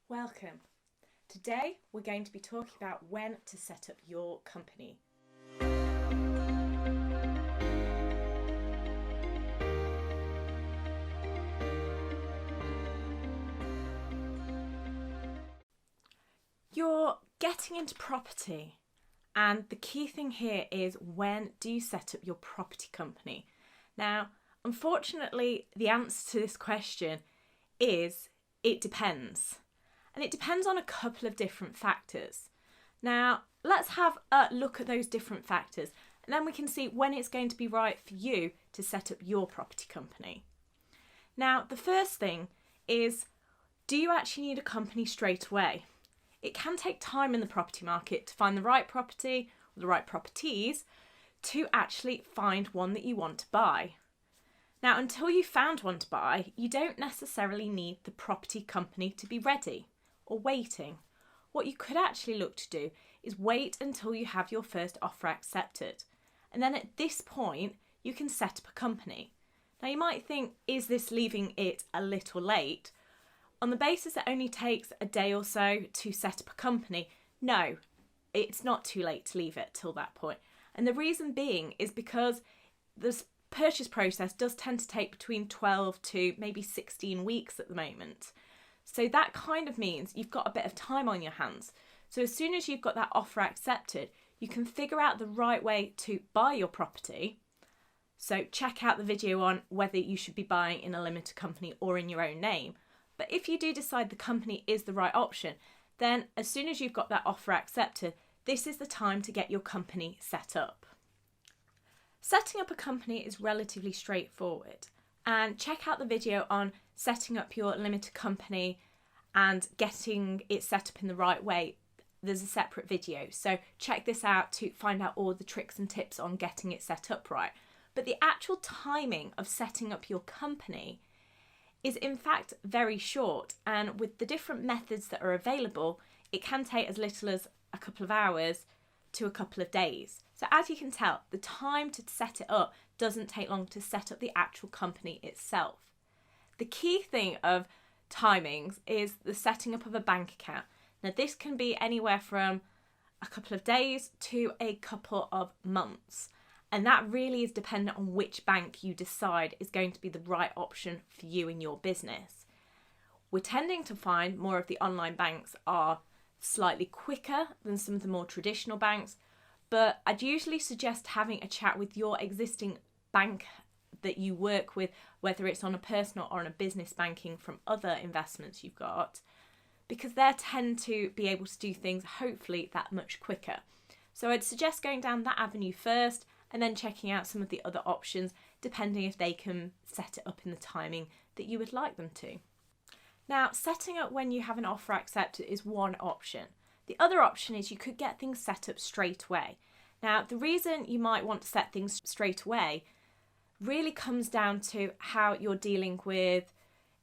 Welcome. Today we're going to be talking about when to set up your company. You're getting into property, and the key thing here is when do you set up your property company? Now, unfortunately, the answer to this question is it depends. And it depends on a couple of different factors. Now, let's have a look at those different factors, and then we can see when it's going to be right for you to set up your property company. Now, the first thing is, do you actually need a company straight away? It can take time in the property market to find the right property or the right properties to actually find one that you want to buy. Now, until you've found one to buy, you don't necessarily need the property company to be ready or waiting. What you could actually look to do is wait until you have your first offer accepted. And then at this point, you can set up a company. Now you might think, is this leaving it a little late? On the basis it only takes a day or so to set up a company, no, it's not too late to leave it till that point. And the reason being is because this purchase process does tend to take between 12 to maybe 16 weeks at the moment. So that kind of means you've got a bit of time on your hands. So as soon as you've got that offer accepted, you can figure out the right way to buy your property. So check out the video on whether you should be buying in a limited company or in your own name. But if you do decide the company is the right option, then as soon as you've got that offer accepted, this is the time to get your company set up. Setting up a company is relatively straightforward. And check out the video on setting up your limited company and getting it set up in the right way. There's a separate video, so check this out to find out all the tricks and tips on getting it set up right. But the actual timing of setting up your company is in fact very short, and with the different methods that are available, it can take as little as a couple of hours to a couple of days. So as you can tell, the time to set it up doesn't take long to set up the actual company itself. The key thing of timings is the setting up of a bank account. Now this can be anywhere from a couple of days to a couple of months. And that really is dependent on which bank you decide is going to be the right option for you in your business. We're tending to find more of the online banks are slightly quicker than some of the more traditional banks, but I'd usually suggest having a chat with your existing bank that you work with, whether it's on a personal or on a business banking from other investments you've got, because they tend to be able to do things hopefully that much quicker. So I'd suggest going down that avenue first and then checking out some of the other options depending if they can set it up in the timing that you would like them to. Now, setting up when you have an offer accepted is one option. The other option is you could get things set up straight away. Now, the reason you might want to set things straight away really comes down to how you're dealing with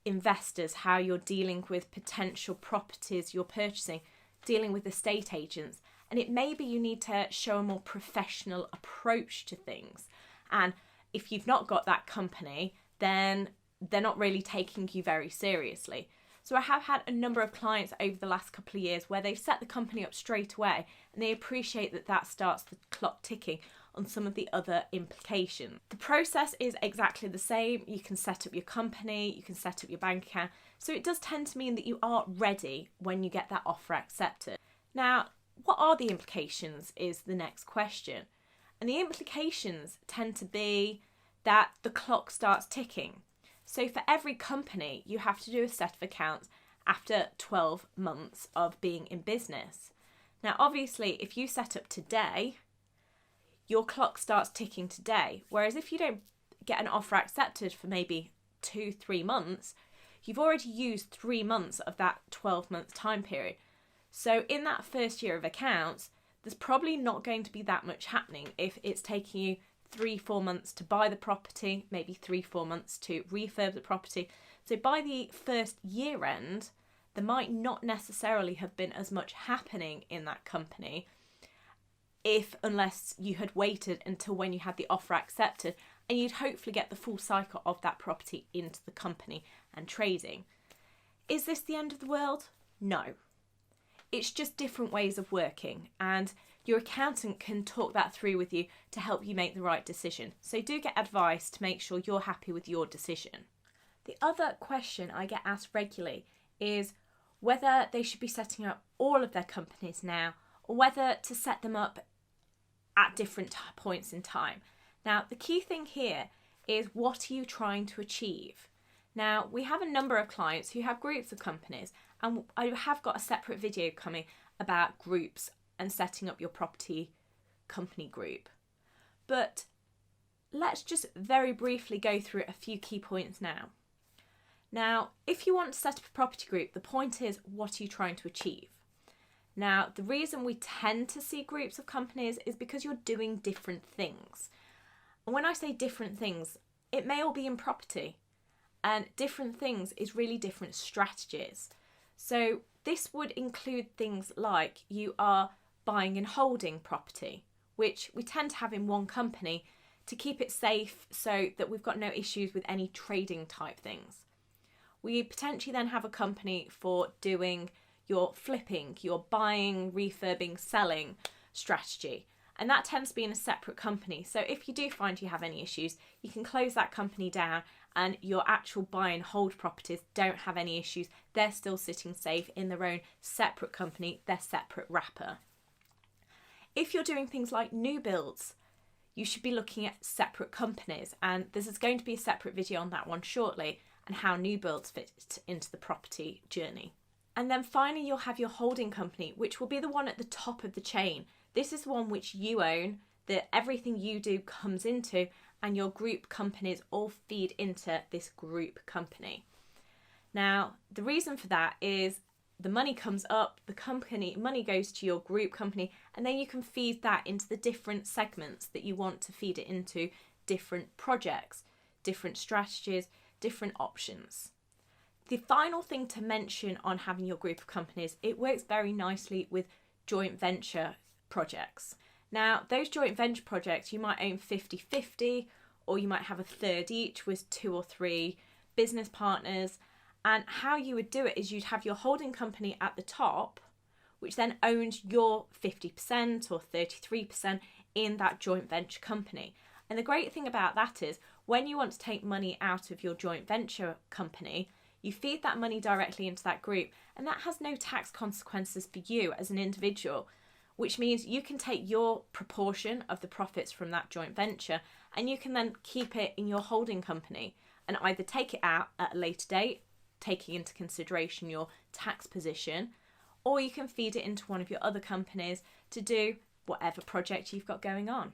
investors, how you're dealing with potential properties you're purchasing, dealing with estate agents. And it may be you need to show a more professional approach to things. And if you've not got that company, then they're not really taking you very seriously. So I have had a number of clients over the last couple of years where they've set the company up straight away and they appreciate that that starts the clock ticking on some of the other implications. The process is exactly the same. You can set up your company, you can set up your bank account. So it does tend to mean that you are ready when you get that offer accepted. Now, what are the implications is the next question. And the implications tend to be that the clock starts ticking. So for every company, you have to do a set of accounts after 12 months of being in business. Now, obviously, if you set up today, your clock starts ticking today. Whereas if you don't get an offer accepted for maybe 2-3 months, you've already used 3 months of that 12-month time period. So in that first year of accounts, there's probably not going to be that much happening if it's taking you 3-4 months to buy the property, maybe 3-4 months to refurb the property. So by the first year end, there might not necessarily have been as much happening in that company unless you had waited until when you had the offer accepted, and you'd hopefully get the full cycle of that property into the company and trading. Is this the end of the world? No. It's just different ways of working, and your accountant can talk that through with you to help you make the right decision. So do get advice to make sure you're happy with your decision. The other question I get asked regularly is whether they should be setting up all of their companies now or whether to set them up at different points in time. Now, the key thing here is, what are you trying to achieve? Now, we have a number of clients who have groups of companies, and I have got a separate video coming about groups and setting up your property company group. But let's just very briefly go through a few key points now. Now, if you want to set up a property group, the point is, what are you trying to achieve? Now, the reason we tend to see groups of companies is because you're doing different things. And when I say different things, it may all be in property. And different things is really different strategies. So this would include things like you are buying and holding property, which we tend to have in one company to keep it safe so that we've got no issues with any trading type things. We potentially then have a company for doing your flipping, your buying, refurbing, selling strategy. And that tends to be in a separate company. So if you do find you have any issues, you can close that company down and your actual buy and hold properties don't have any issues. They're still sitting safe in their own separate company, their separate wrapper. If you're doing things like new builds, you should be looking at separate companies. And this is going to be a separate video on that one shortly, and how new builds fit into the property journey. And then finally, you'll have your holding company, which will be the one at the top of the chain. This is the one which you own, that everything you do comes into, and your group companies all feed into this group company. Now, the reason for that is the money comes up, money goes to your group company, and then you can feed that into the different segments that you want to feed it into, different projects, different strategies, different options. The final thing to mention on having your group of companies, it works very nicely with joint venture projects. Now, those joint venture projects, you might own 50-50, or you might have a third each with 2 or 3 business partners. And how you would do it is you'd have your holding company at the top, which then owns your 50% or 33% in that joint venture company. And the great thing about that is, when you want to take money out of your joint venture company, you feed that money directly into that group, and that has no tax consequences for you as an individual, which means you can take your proportion of the profits from that joint venture and you can then keep it in your holding company and either take it out at a later date, taking into consideration your tax position, or you can feed it into one of your other companies to do whatever project you've got going on.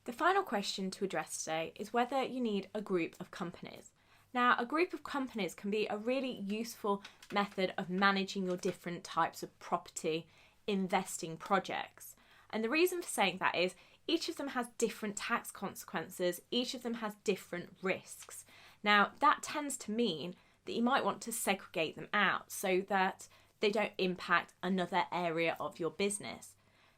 The final question to address today is whether you need a group of companies. Now, a group of companies can be a really useful method of managing your different types of property investing projects. And the reason for saying that is each of them has different tax consequences, each of them has different risks. Now, that tends to mean that you might want to segregate them out so that they don't impact another area of your business.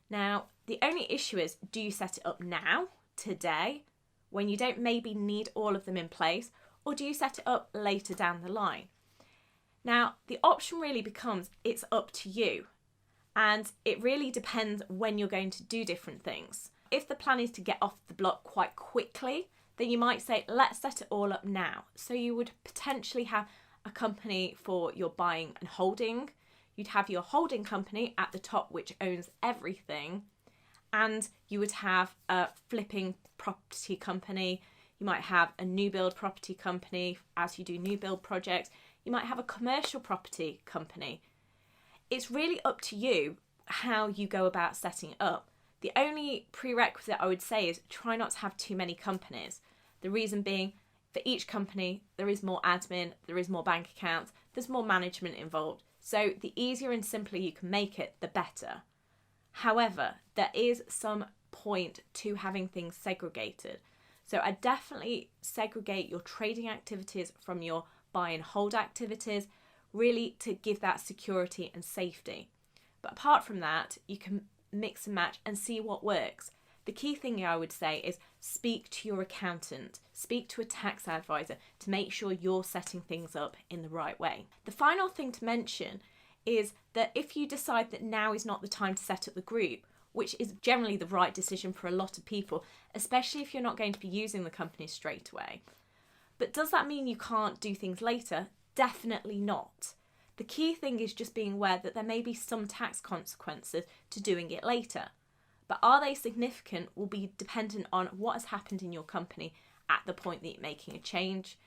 Now, the only issue is, do you set it up now, today, when you don't maybe need all of them in place, or do you set it up later down the line? Now, the option really becomes, it's up to you. And it really depends when you're going to do different things. If the plan is to get off the block quite quickly, then you might say, let's set it all up now. So you would potentially have a company for your buying and holding. You'd have your holding company at the top, which owns everything. And you would have a flipping property company. You might have a new build property company as you do new build projects. You might have a commercial property company. It's really up to you how you go about setting it up. The only prerequisite I would say is try not to have too many companies. The reason being, for each company, there is more admin, there is more bank accounts, there's more management involved. So the easier and simpler you can make it, the better. However, there is some point to having things segregated. So I definitely segregate your trading activities from your buy and hold activities, really to give that security and safety. But apart from that, you can mix and match and see what works. The key thing I would say is speak to your accountant, speak to a tax advisor to make sure you're setting things up in the right way. The final thing to mention is that if you decide that now is not the time to set up the group, which is generally the right decision for a lot of people, especially if you're not going to be using the company straight away. But does that mean you can't do things later? Definitely not. The key thing is just being aware that there may be some tax consequences to doing it later. But are they significant will be dependent on what has happened in your company at the point that you're making a change.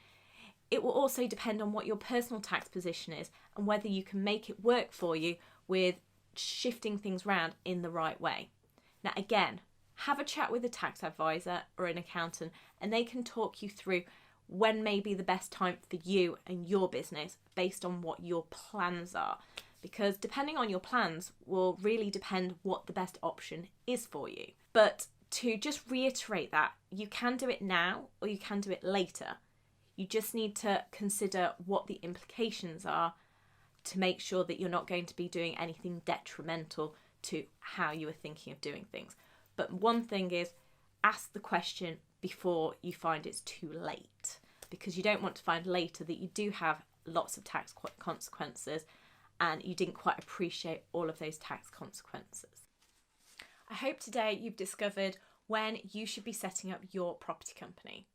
It will also depend on what your personal tax position is and whether you can make it work for you with shifting things around in the right way. Now again, have a chat with a tax advisor or an accountant and they can talk you through when may be the best time for you and your business based on what your plans are. Because depending on your plans will really depend what the best option is for you. But to just reiterate that, you can do it now or you can do it later. You just need to consider what the implications are to make sure that you're not going to be doing anything detrimental to how you are thinking of doing things. But one thing is, ask the question before you find it's too late, because you don't want to find later that you do have lots of tax consequences and you didn't quite appreciate all of those tax consequences. I hope today you've discovered when you should be setting up your property company.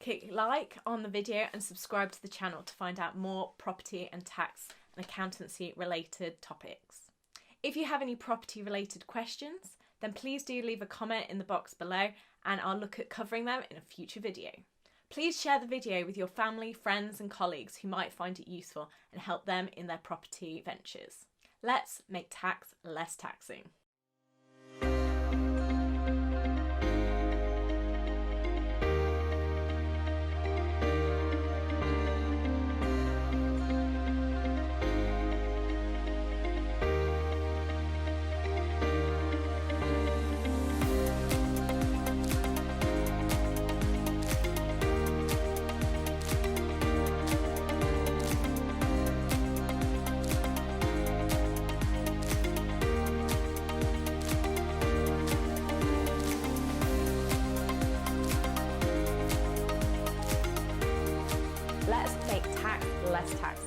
Click like on the video and subscribe to the channel to find out more property and tax and accountancy related topics. If you have any property related questions, then please do leave a comment in the box below and I'll look at covering them in a future video. Please share the video with your family, friends and colleagues who might find it useful and help them in their property ventures. Let's make tax less taxing. Let's make tax less taxing.